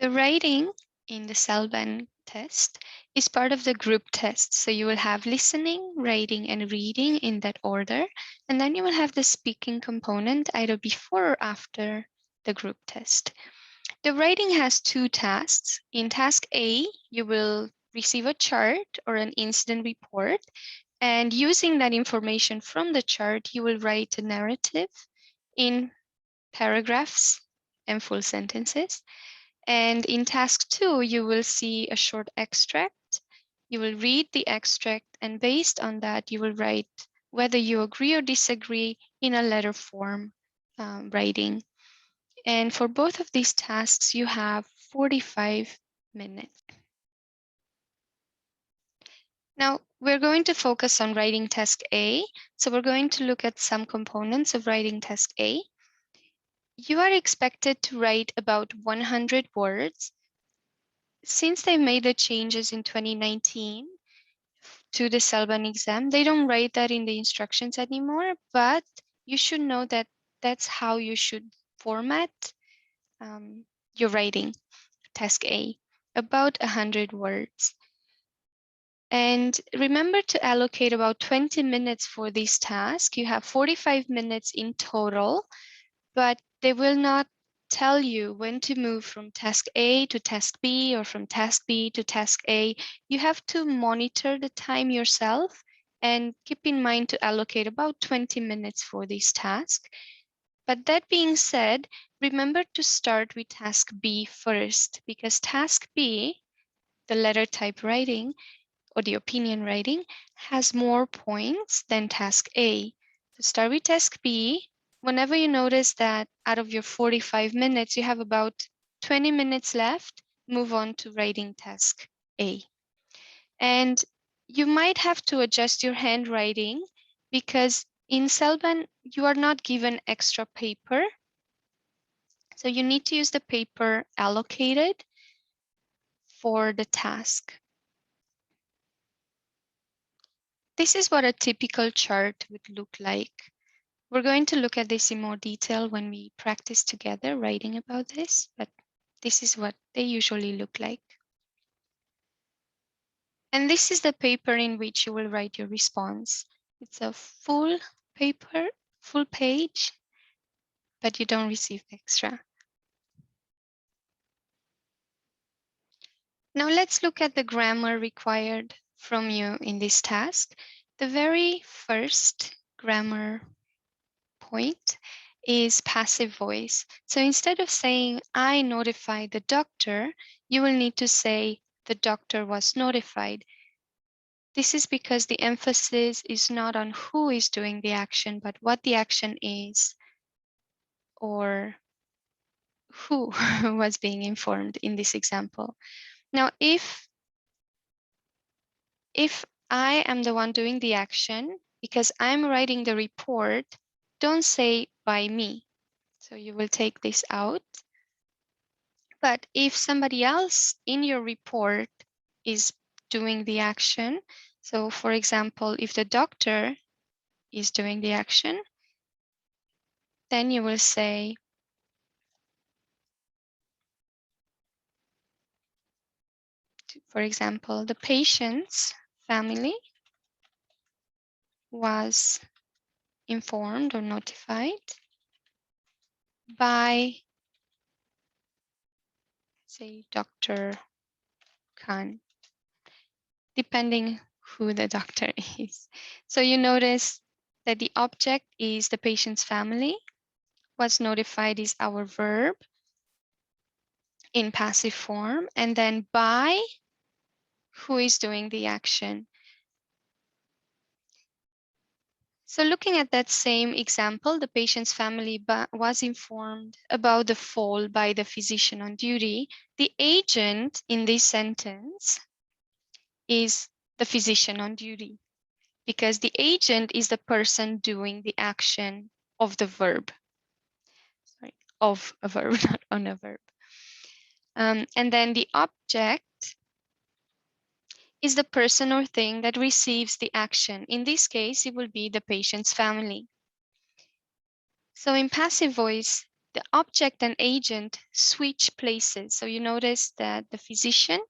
The writing in the CELBAN test is part of the group test. So you will have listening, writing, and reading in that order. And then you will have the speaking component either before or after the group test. The writing has two tasks. In task A, you will receive a chart or an incident report. And using that information from the chart, you will write a narrative in paragraphs and full sentences. And in task 2, you will see a short extract. You will read the extract, and based on that, you will write whether you agree or disagree in a letter form writing. And for both of these tasks, you have 45 minutes. Now, we're going to focus on writing task A. So we're going to look at some components of writing task A. You are expected to write about 100 words. Since they made the changes in 2019 to the CELBAN exam, they don't write that in the instructions anymore, but you should know that that's how you should format your writing, task A, about 100 words. And remember to allocate about 20 minutes for this task. You have 45 minutes in total, but they will not tell you when to move from task A to task B or from task B to task A. You have to monitor the time yourself and keep in mind to allocate about 20 minutes for this task. But that being said, remember to start with task B first, because task B, the letter type writing or the opinion writing, has more points than task A. So start with task B. Whenever you notice that out of your 45 minutes, you have about 20 minutes left, move on to writing task A. And you might have to adjust your handwriting because in CELBAN, you are not given extra paper. So you need to use the paper allocated for the task. This is what a typical chart would look like. We're going to look at this in more detail when we practice together writing about this, but this is what they usually look like. And this is the paper in which you will write your response. It's a full paper, full page, but you don't receive extra. Now let's look at the grammar required from you in this task. The very first grammar point is passive voice. So instead of saying, I notified the doctor, you will need to say, the doctor was notified. This is because the emphasis is not on who is doing the action, but what the action is, or who was being informed in this example. Now, if I am the one doing the action, because I'm writing the report, don't say by me. So you will take this out. But if somebody else in your report is doing the action, so for example, if the doctor is doing the action, then you will say, for example, the patient's family was informed or notified by, say, Dr. Khan, depending who the doctor is. So you notice that the object is the patient's family. What's notified is our verb in passive form, and then by, who is doing the action. So looking at that same example, the patient's family was informed about the fall by the physician on duty. The agent in this sentence is the physician on duty, because the agent is the person doing the action of the verb. Sorry, of a verb, not on a verb. And then the object is the person or thing that receives the action. In this case, it will be the patient's family. So in passive voice, the object and agent switch places. So you notice that the physician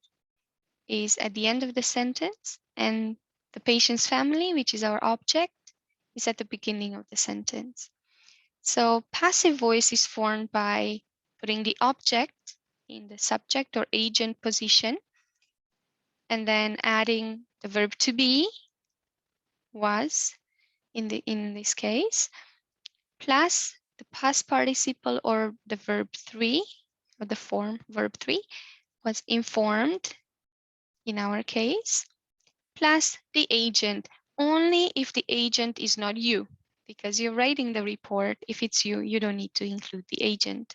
is at the end of the sentence and the patient's family, which is our object, is at the beginning of the sentence. So passive voice is formed by putting the object in the subject or agent position and then adding the verb to be, was in this case, plus the past participle or the verb 3 or the form verb 3 was informed in our case, plus the agent only if the agent is not you, because you're writing the report. If it's you, you don't need to include the agent.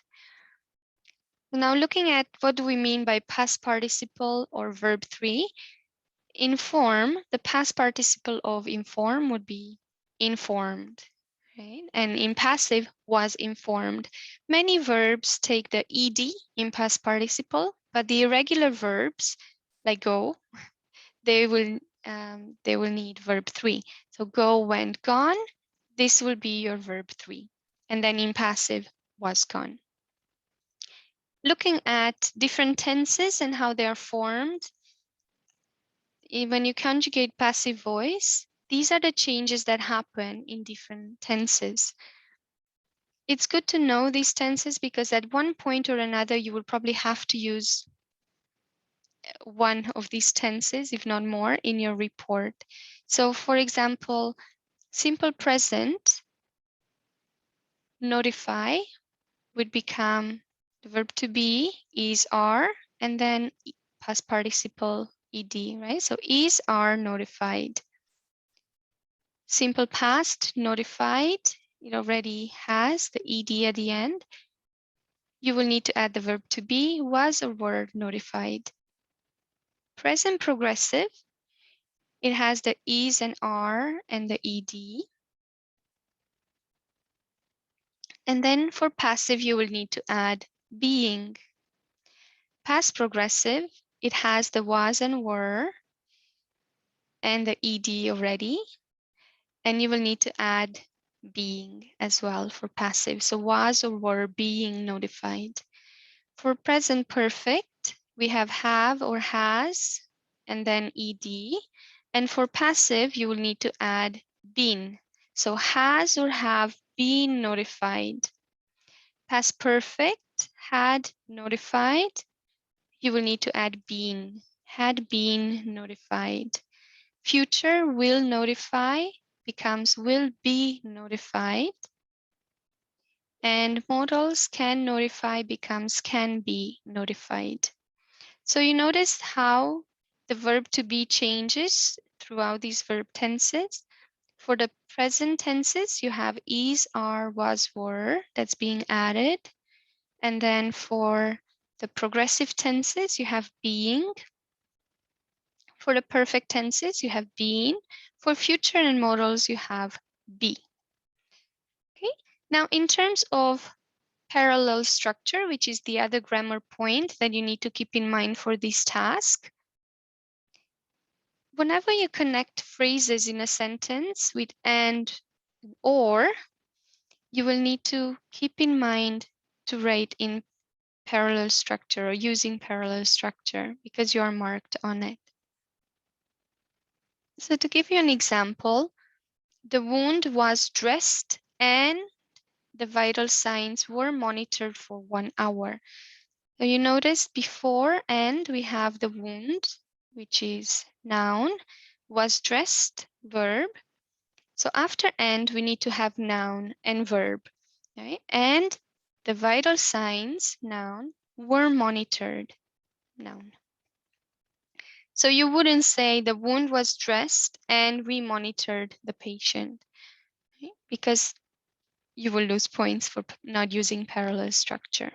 Now looking at what do we mean by past participle or verb 3, inform, the past participle of inform would be informed, right? And in passive was informed. Many verbs take the ed in past participle, but the irregular verbs like go, they will need verb 3. So go, went, gone. This will be your verb 3. And then in passive was gone. Looking at different tenses and how they are formed, when you conjugate passive voice, these are the changes that happen in different tenses. It's good to know these tenses because at one point or another, you will probably have to use one of these tenses, if not more, in your report. So for example, simple present, notify, would become the verb to be, is, are, and then past participle ed, right? So is, are, notified. Simple past, notified, it already has the ed at the end. You will need to add the verb to be, was, or were notified. Present progressive, it has the is and are and the ed. And then for passive, you will need to add being. Past progressive, it has the was and were and the ed already. And you will need to add being as well for passive. So was or were being notified. For present perfect, we have or has, and then ed. And for passive, you will need to add been. So has or have been notified. Past perfect, had notified. You will need to add been, had been notified. Future will notify becomes will be notified. And modals can notify becomes can be notified. So you notice how the verb to be changes throughout these verb tenses. For the present tenses, you have is, are, was, were that's being added. And then for the progressive tenses, you have being. For the perfect tenses, you have been. For future and modals, you have be. Okay. Now, in terms of parallel structure, which is the other grammar point that you need to keep in mind for this task, whenever you connect phrases in a sentence with and or, you will need to keep in mind to write in parallel structure or using parallel structure because you are marked on it. So to give you an example, the wound was dressed and the vital signs were monitored for 1 hour. So you notice before and we have the wound, which is noun, was dressed, verb. So after and, we need to have noun and verb, right? And the vital signs, noun, were monitored, noun. So you wouldn't say the wound was dressed and we monitored the patient, right? Because you will lose points for not using parallel structure.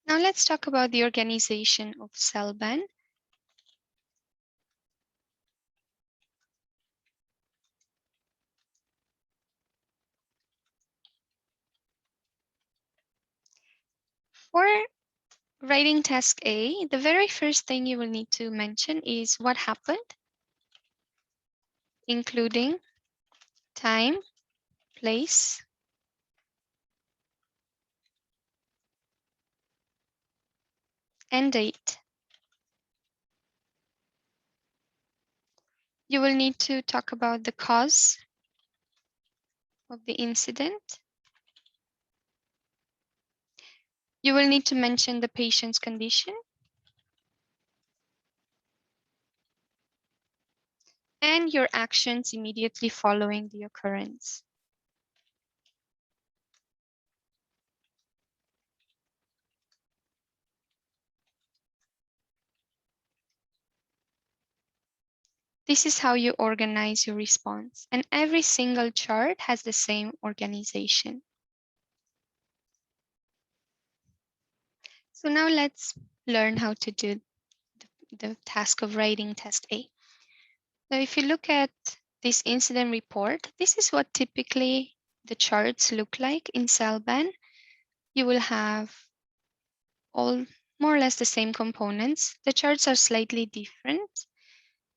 Now let's talk about the organization of CELBAN. For writing task A, the very first thing you will need to mention is what happened, including time, place, and date. You will need to talk about the cause of the incident. You will need to mention the patient's condition and your actions immediately following the occurrence. This is how you organize your response, and every single chart has the same organization. So now let's learn how to do the task of writing task A. So if you look at this incident report, this is what typically the charts look like in CELBAN. You will have all more or less the same components. The charts are slightly different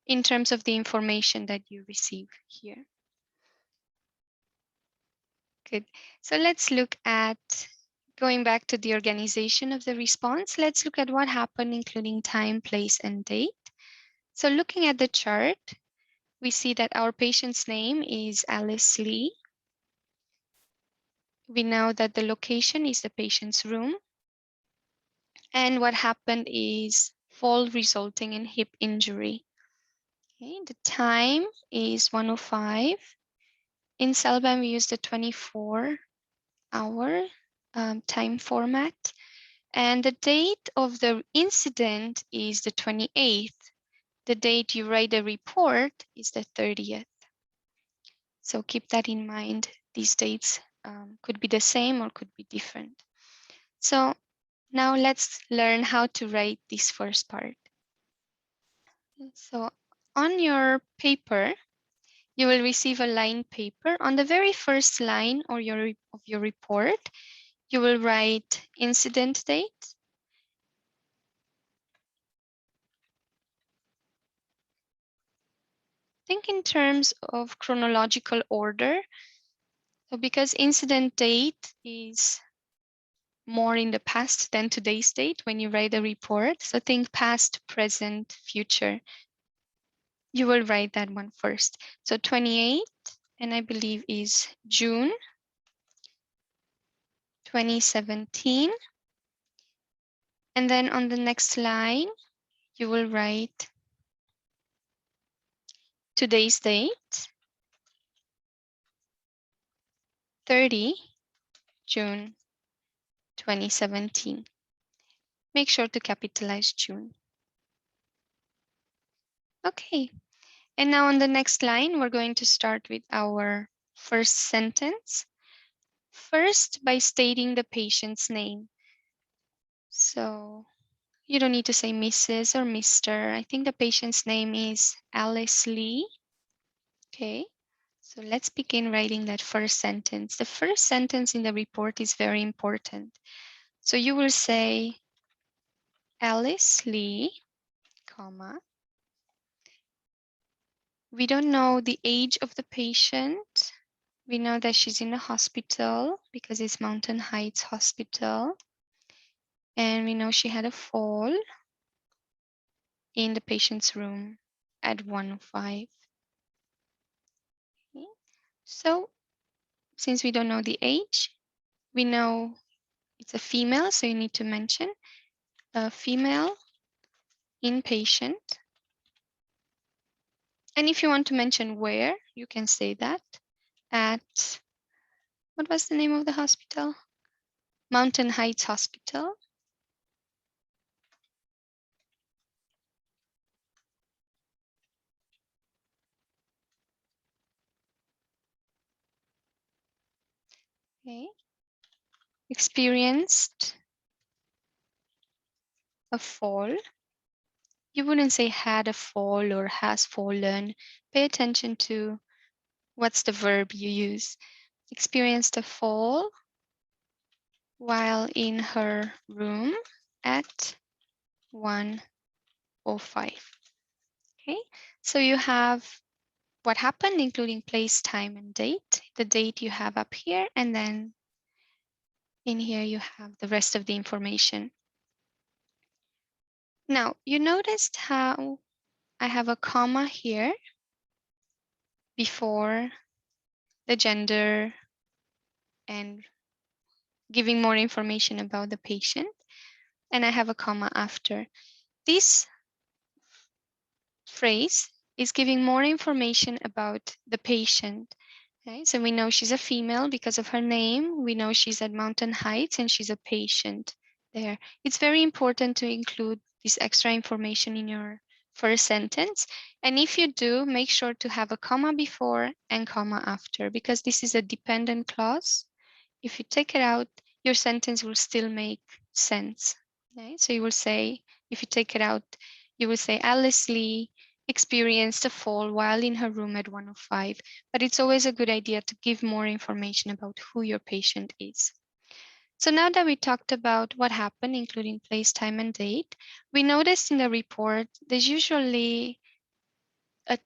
in terms of the information that you receive here. Good. So let's look at going back to the organization of the response. Let's look at what happened, including time, place, and date. So looking at the chart, we see that our patient's name is Alice Lee. We know that the location is the patient's room. And what happened is fall resulting in hip injury. Okay, the time is 1:05. In CELBAN, we use the 24-hour time format. And the date of the incident is the 28th. The date you write the report is the 30th. So keep that in mind. These dates could be the same or could be different. So now let's learn how to write this first part. So on your paper, you will receive a line paper. On the very first line of your report, you will write incident date, think in terms of chronological order. So because incident date is more in the past than today's date when you write a report, so think past, present, future. You will write that one first. So 28, and I believe is June 2017. And then on the next line, you will write today's date, 30 June 2017. Make sure to capitalize June. Okay, and now on the next line, we're going to start with our first sentence. First, by stating the patient's name. So you don't need to say Mrs. or Mr. I think the patient's name is Alice Lee. Okay, so let's begin writing that first sentence. The first sentence in the report is very important. So you will say Alice Lee, comma. We don't know the age of the patient. We know that she's in a hospital because it's Mountain Heights Hospital. And we know she had a fall in the patient's room at 1:05. Okay. So since we don't know the age, we know it's a female, so you need to mention a female inpatient. And if you want to mention where, you can say that at, what was the name of the hospital? Mountain Heights Hospital. Okay. Experienced a fall. You wouldn't say had a fall or has fallen. Pay attention to what's the verb you use. Experienced a fall while in her room at 1:05. Okay, so you have what happened, including place, time, and date. The date you have up here, and then in here you have the rest of the information. Now, you noticed how I have a comma here before the gender and giving more information about the patient, and I have a comma after. This phrase is giving more information about the patient. Okay, so we know she's a female because of her name. We know she's at Mountain Heights and she's a patient there. It's very important to include this extra information in your first sentence. And if you do, make sure to have a comma before and comma after, because this is a dependent clause. If you take it out, your sentence will still make sense. Okay? So you will say, if you take it out, you will say Alice Lee experienced a fall while in her room at 1:05. But it's always a good idea to give more information about who your patient is. So now that we talked about what happened, including place, time, and date, we noticed in the report there's usually a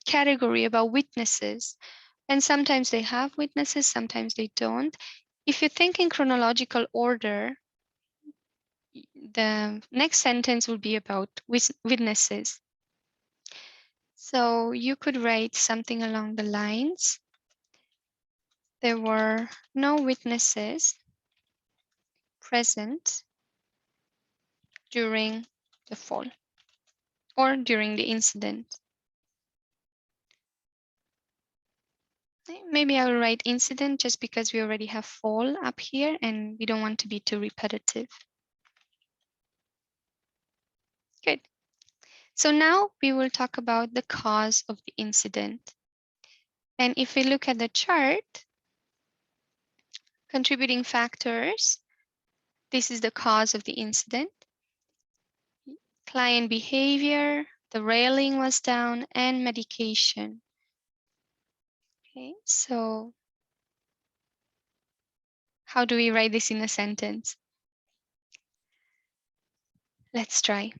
category about witnesses. And sometimes they have witnesses, sometimes they don't. If you think in chronological order, the next sentence will be about witnesses. So you could write something along the lines, there were no witnesses present during the fall or during the incident. Maybe I will write incident just because we already have fall up here and we don't want to be too repetitive. Good. So now we will talk about the cause of the incident. And if we look at the chart, contributing factors, this is the cause of the incident. Client behavior, the railing was down, and medication. Okay, so how do we write this in a sentence? Let's try.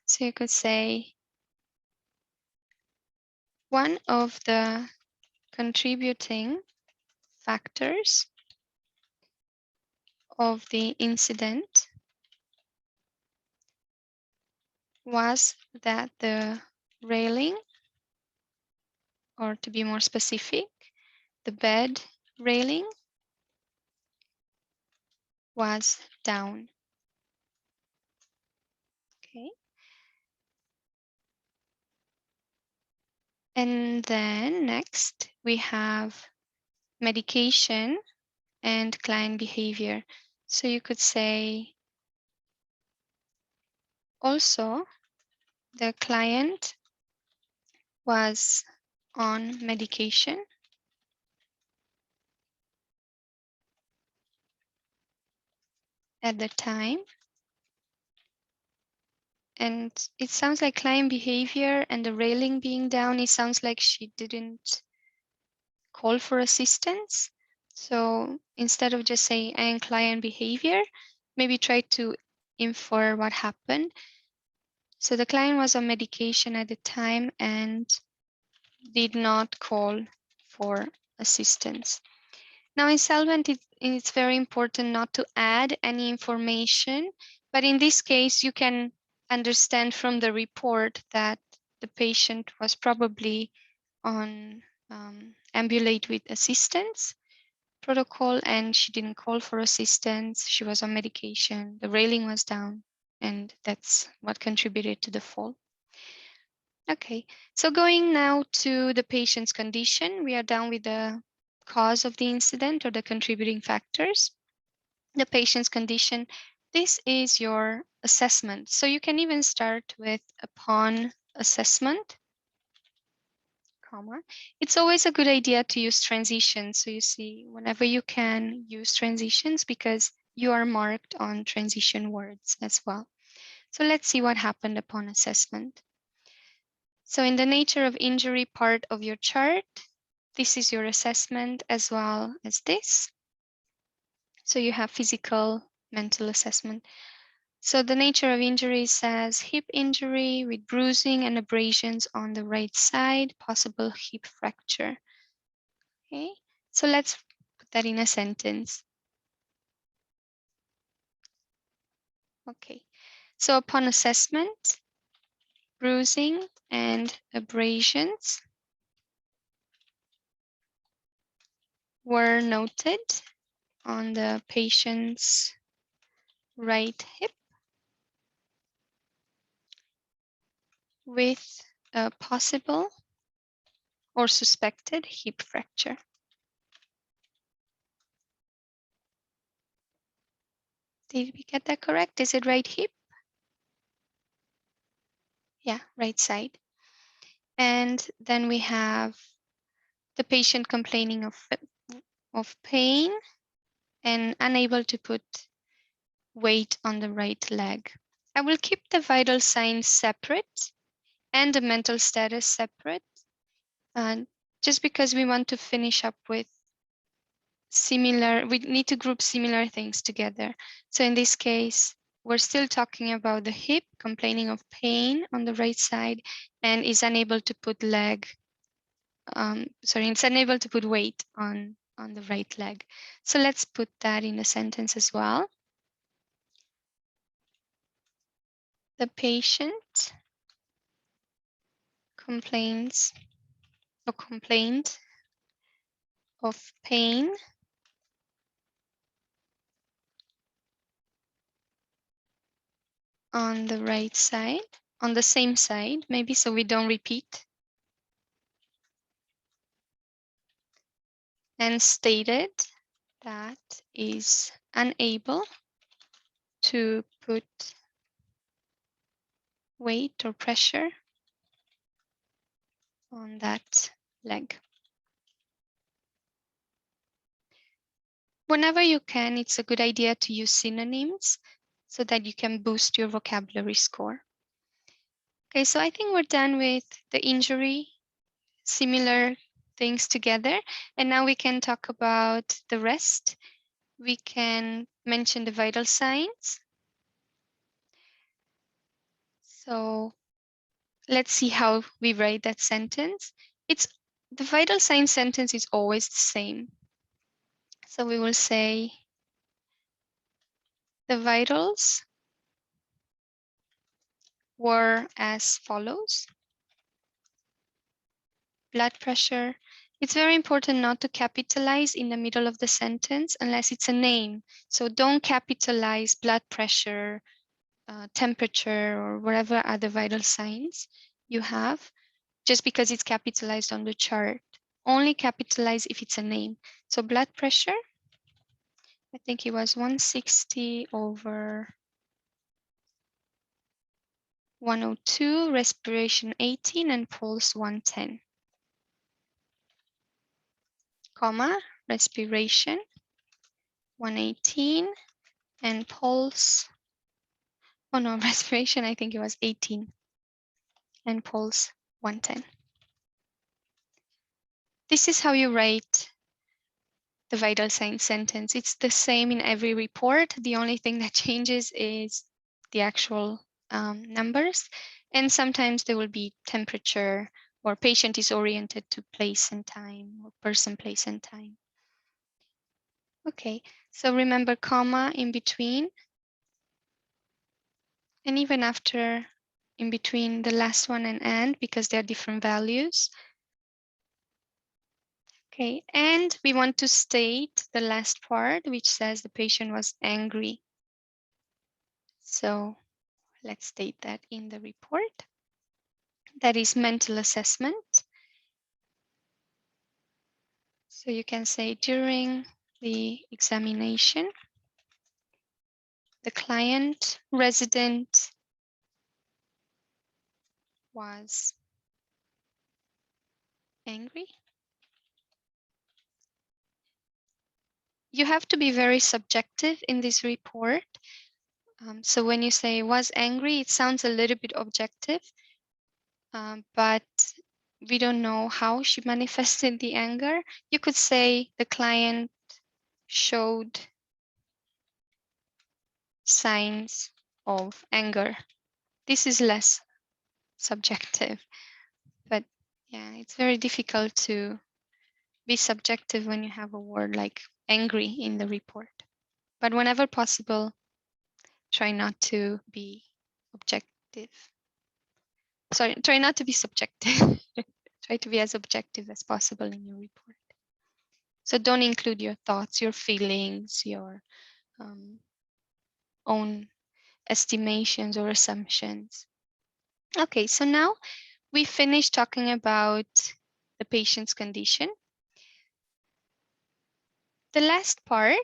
So you could say, one of the contributing factors of the incident was that the railing, or to be more specific, the bed railing was down. Okay. And then next we have medication and client behavior. So you could say also the client was on medication at the time. And it sounds like client behavior and the railing being down, it sounds like she didn't call for assistance. So instead of just saying and client behavior, maybe try to infer what happened. So the client was on medication at the time and did not call for assistance. Now in CELBAN, it's very important not to add any information, but in this case, you can understand from the report that the patient was probably on ambulate with assistance protocol and she didn't call for assistance. She was on medication, the railing was down, and that's what contributed to the fall. Okay, so going now to the patient's condition, we are done with the cause of the incident or the contributing factors. The patient's condition, this is your assessment. So you can even start with upon assessment, comma. It's always a good idea to use transitions. So you see, whenever you can use transitions because you are marked on transition words as well. So let's see what happened upon assessment. So in the nature of injury part of your chart, this is your assessment as well as this. So you have physical, mental assessment. So the nature of injury says hip injury with bruising and abrasions on the right side, possible hip fracture. Okay, so let's put that in a sentence. Okay, so upon assessment, bruising and abrasions were noted on the patient's right hip with a possible or suspected hip fracture. Did we get that correct? Is it right hip? Yeah, right side. And then we have the patient complaining of pain and unable to put weight on the right leg. I will keep the vital signs separate and the mental status separate, just because we want to finish up with similar, we need to group similar things together. So in this case, we're still talking about the hip, complaining of pain on the right side, and is unable to put it's unable to put weight on the right leg. So let's put that in a sentence as well. The patient complained of pain on the right side, on the same side, maybe, so we don't repeat, and stated that is unable to put weight or pressure on that leg. Whenever you can, it's a good idea to use synonyms so that you can boost your vocabulary score. Okay, so I think we're done with the injury, similar things together. And now we can talk about the rest. We can mention the vital signs. So let's see how we write that sentence. The vital sign sentence is always the same. So we will say the vitals were as follows. Blood pressure. It's very important not to capitalize in the middle of the sentence unless it's a name. So don't capitalize blood pressure, temperature, or whatever other vital signs you have just because it's capitalized on the chart. Only capitalize if it's a name. So blood pressure, I think it was 160 over 102, respiration 18, and pulse 110. Comma, respiration 118 and pulse, oh no, respiration, I think it was 18 and pulse 110. This is how you write the vital signs sentence. It's the same in every report. The only thing that changes is the actual numbers. And sometimes there will be temperature or patient is oriented to place and time or person, place and time. Okay, so remember comma in between and even after in between the last one and because they're different values. Okay, and we want to state the last part, which says the patient was angry. So let's state that in the report. That is mental assessment. So you can say during the examination, the client resident was angry. You have to be very subjective in this report. So when you say was angry, it sounds a little bit objective, but we don't know how she manifested the anger. You could say the client showed signs of anger. This is less subjective, but yeah, it's very difficult to be subjective when you have a word like angry in the report. But whenever possible, try not to be objective. Sorry, try not to be subjective. Try to be as objective as possible in your report. So don't include your thoughts, your feelings, your own estimations or assumptions. Okay, so now we finished talking about the patient's condition. The last part,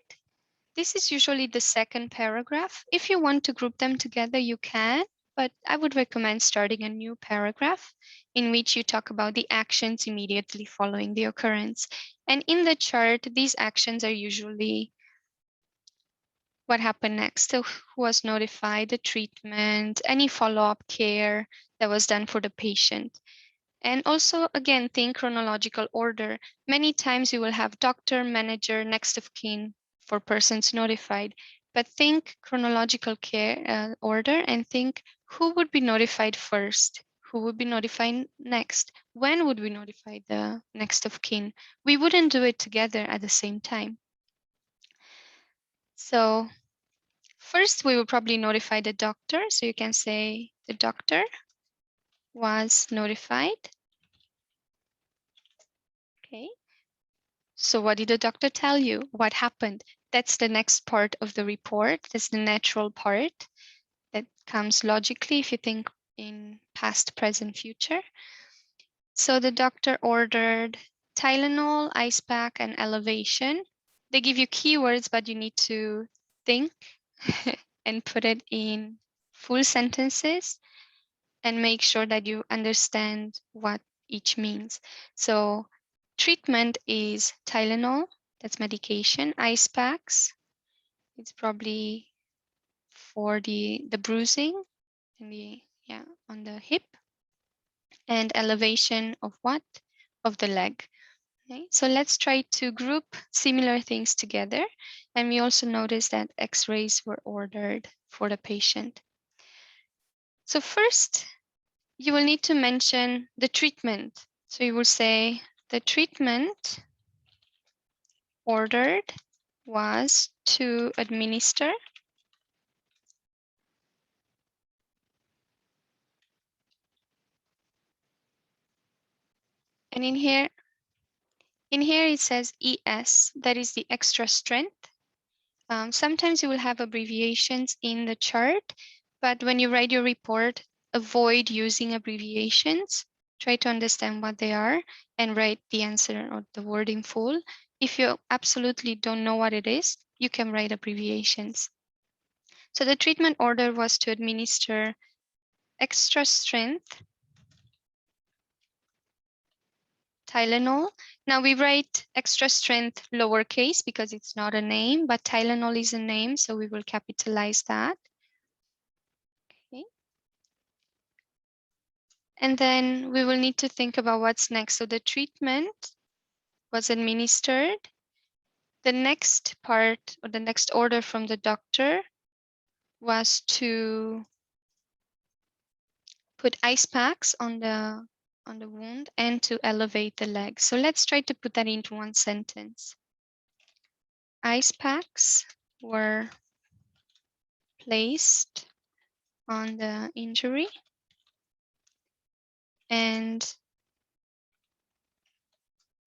this is usually the second paragraph. If you want to group them together, you can, but I would recommend starting a new paragraph in which you talk about the actions immediately following the occurrence. And in the chart, these actions are usually what happened next. So who was notified, the treatment, any follow-up care that was done for the patient. And also, again, think chronological order. Many times you will have doctor, manager, next of kin for persons notified, but think chronological care order and think who would be notified first, who would be notified next, when would we notify the next of kin. We wouldn't do it together at the same time. So first, we will probably notify the doctor. So you can say the doctor was notified. Okay. So what did the doctor tell you? What happened? That's the next part of the report. That's the natural part that comes logically if you think in past, present, future. So the doctor ordered Tylenol, ice pack, and elevation. They give you keywords, but you need to think and put it in full sentences and make sure that you understand what each means. So treatment is Tylenol, that's medication. Ice packs, it's probably for the bruising and on the hip. And elevation of what? Of the leg. Okay, so let's try to group similar things together. And we also notice that x-rays were ordered for the patient. So first, you will need to mention the treatment. So you will say the treatment ordered was to administer. And in here it says ES, that is the extra strength. Sometimes you will have abbreviations in the chart, but when you write your report, avoid using abbreviations. Try to understand what they are and write the answer or the word in full. If you absolutely don't know what it is, you can write abbreviations. So the treatment order was to administer extra strength Tylenol. Now we write extra strength lowercase because it's not a name, but Tylenol is a name, so we will capitalize that. Okay. And then we will need to think about what's next. So the treatment was administered. The next part or the next order from the doctor was to put ice packs on the wound and to elevate the leg. So let's try to put that into one sentence. Ice packs were placed on the injury and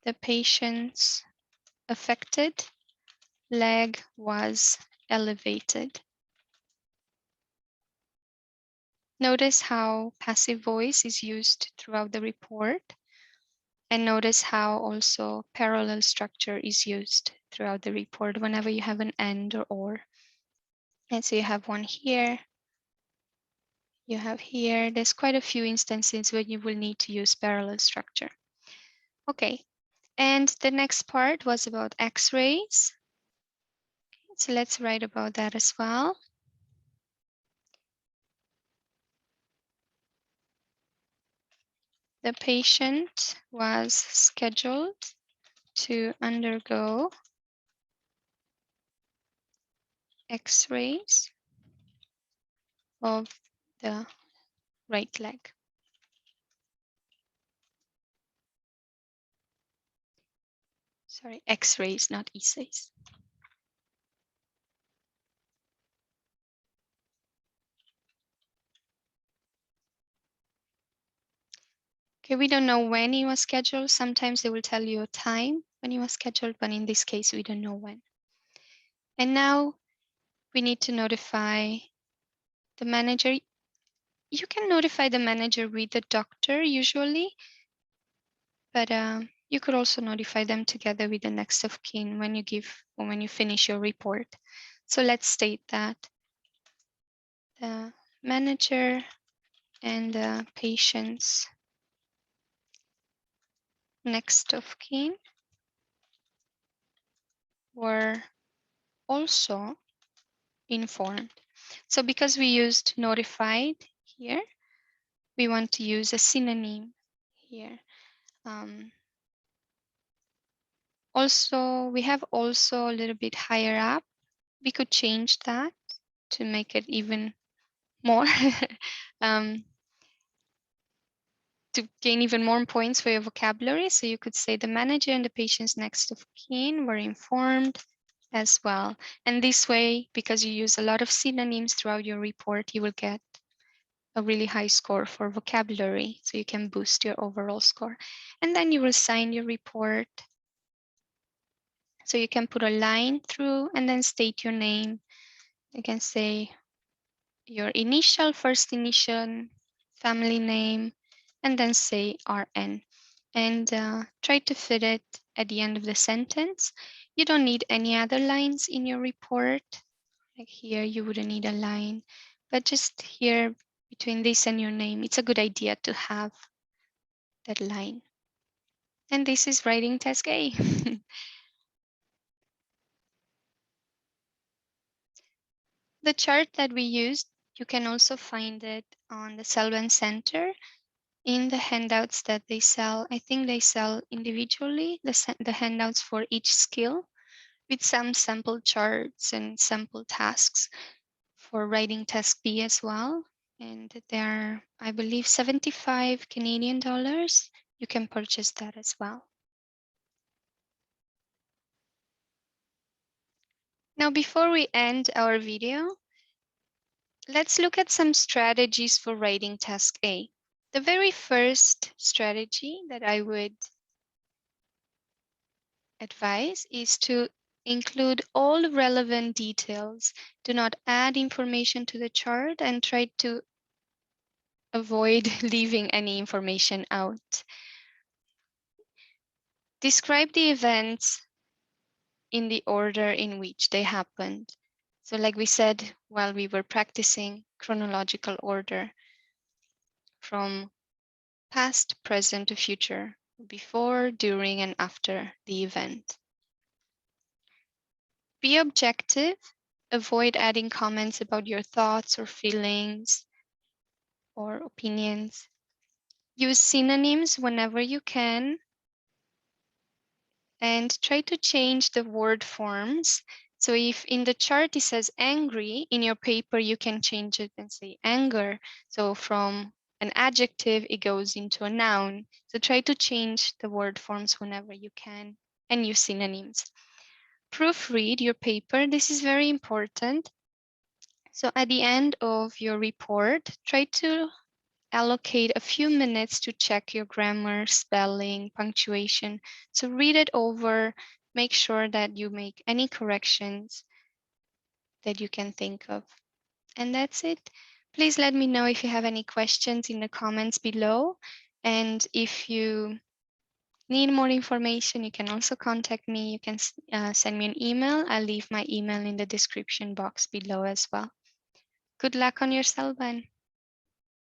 the patient's affected leg was elevated. Notice how passive voice is used throughout the report, and notice how also parallel structure is used throughout the report whenever you have an and or. And so you have one here, you have here. There's quite a few instances where you will need to use parallel structure. Okay, and the next part was about x-rays. So let's write about that as well. The patient was scheduled to undergo x-rays of the right leg. Sorry, X-rays, not essays. Okay, we don't know when he was scheduled. Sometimes they will tell you a time when he was scheduled, but in this case, we don't know when. And now we need to notify the manager. You can notify the manager with the doctor usually, but you could also notify them together with the next of kin when you give or when you finish your report. So let's state that the manager and the patient's next of kin were also informed. So because we used notified here, we want to use a synonym here. Also, we have also a little bit higher up. We could change that to make it even more, to gain even more points for your vocabulary. So you could say the manager and the patient's next of kin were informed as well. And this way, because you use a lot of synonyms throughout your report, you will get a really high score for vocabulary. So you can boost your overall score. And then you will sign your report. So you can put a line through and then state your name. You can say your initial, first initial, family name, and then say RN. And try to fit it at the end of the sentence. You don't need any other lines in your report. Like here, you wouldn't need a line, but just here between this and your name, it's a good idea to have that line. And this is writing task A. The chart that we used, you can also find it on the CELBAN Center in the handouts that they sell. I think they sell individually the handouts for each skill with some sample charts and sample tasks for writing task B as well. And they're, I believe, 75 Canadian dollars. You can purchase that as well. Now, before we end our video, let's look at some strategies for writing task A. The very first strategy that I would advise is to include all relevant details. Do not add information to the chart and try to avoid leaving any information out. Describe the events in the order in which they happened. So like we said, while we were practicing chronological order from past, present to future, before, during, and after the event. Be objective. Avoid adding comments about your thoughts or feelings or opinions. Use synonyms whenever you can. And try to change the word forms. So if in the chart it says angry, in your paper you can change it and say anger. So from an adjective, it goes into a noun. So try to change the word forms whenever you can and use synonyms. Proofread your paper. This is very important. So at the end of your report, try to allocate a few minutes to check your grammar, spelling, punctuation. So read it over, make sure that you make any corrections that you can think of. And that's it. Please let me know if you have any questions in the comments below. And if you need more information, you can also contact me. You can send me an email. I'll leave my email in the description box below as well. Good luck on your CELBAN.